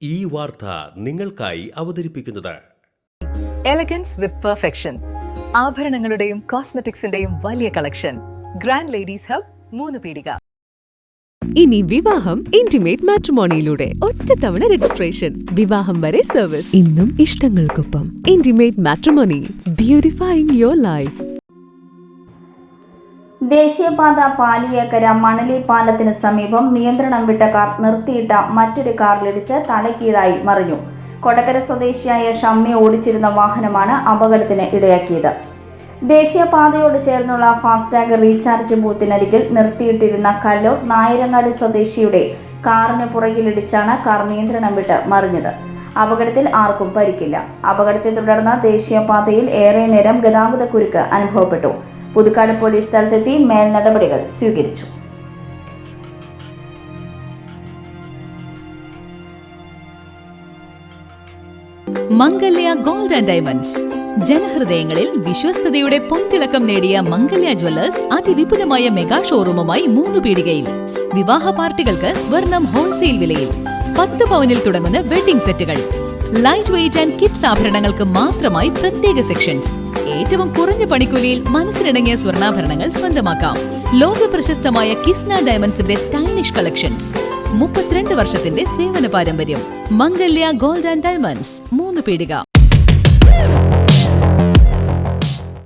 ഈ വാർത്ത നിങ്ങൾക്കായി അവതരിപ്പിക്കുന്നത് എലഗൻസ് വിത്ത് പെർഫെക്ഷൻ. ആഭരണങ്ങളുടെയും കോസ്മെറ്റിക്സിന്റെയും വലിയ കളക്ഷൻ. ഗ്രാൻഡ് ലേഡീസ് ഹബ്, 3 പീടിക. ഇനി വിവാഹം ഇന്റിമേറ്റ് മാട്രിമോണിയിലൂടെ ഒറ്റത്തവണ രജിസ്ട്രേഷൻ, വിവാഹം വരെ സർവീസ്. ഇന്നും ഇഷ്ടങ്ങൾക്കൊപ്പം ഇന്റിമേറ്റ് മാട്രിമോണി, ബ്യൂട്ടിഫൈയിങ് യുവർ ലൈഫ്. ദേശീയപാത പാലിയേക്കര മണലി പാലത്തിന് സമീപം നിയന്ത്രണം വിട്ട കാർ നിർത്തിയിട്ട മറ്റൊരു കാറിലിടിച്ച് തലകീഴായി മറിഞ്ഞു. കൊടകര സ്വദേശിയായ ഷമ്മി ഓടിച്ചിരുന്ന വാഹനമാണ് അപകടത്തിന് ഇടയാക്കിയത്. ദേശീയപാതയോട് ചേർന്നുള്ള ഫാസ്ടാഗ് റീചാർജ് ബൂത്തിനരികിൽ നിർത്തിയിട്ടിരുന്ന കല്ലൂർ നായരങ്ങാടി സ്വദേശിയുടെ കാറിന് പുറകിലിടിച്ചാണ് കാർ നിയന്ത്രണം വിട്ട് മറിഞ്ഞത്. അപകടത്തിൽ ആർക്കും പരിക്കില്ല. അപകടത്തെ തുടർന്ന് ദേശീയപാതയിൽ ഏറെ നേരം ഗതാഗതക്കുരുക്ക് അനുഭവപ്പെട്ടു. പുതുക്കാട് പോലീസ് സ്ഥലത്തെത്തി മേൽ നടപടികൾ സ്വീകരിച്ചു. മംഗല്യ ഗോൾഡ് ആൻഡ് ഡയമണ്ട്സ്. ജനഹൃദയങ്ങളിൽ വിശ്വസ്തയുടെ പൊൻതിളക്കം നേടിയ മംഗല്യ ജ്വല്ലേഴ്സ് അതിവിപുലമായ മെഗാ ഷോറൂമുമായി 3 പീടികയിൽ. വിവാഹ പാർട്ടികൾക്ക് സ്വർണം ഹോൾസെയിൽ വിലയിൽ. 10 പവനിൽ തുടങ്ങുന്ന വെഡിംഗ് സെറ്റുകൾ, ലൈറ്റ് വെയ്റ്റ് ആൻഡ് കിഡ്സ് ആഭരണങ്ങൾക്ക് മാത്രമായി പ്രത്യേക സെക്ഷൻസ്. ഏറ്റവും കുറഞ്ഞ പണിക്കൂലിയിൽ മനസ്സിനിണങ്ങിയ സ്വർണ്ണാഭരണങ്ങൾ സ്വന്തമാക്കാം. ലോക പ്രശസ്തമായ കിസ്ന ഡയമണ്ട്സിന്റെ സ്റ്റൈലിഷ് കളക്ഷൻസ്. 32 വർഷത്തിന്റെ സേവന പാരമ്പര്യം. മംഗല്യ ഗോൾഡ് ആൻഡ് ഡയമണ്ട്സ്, 3 പീടിക.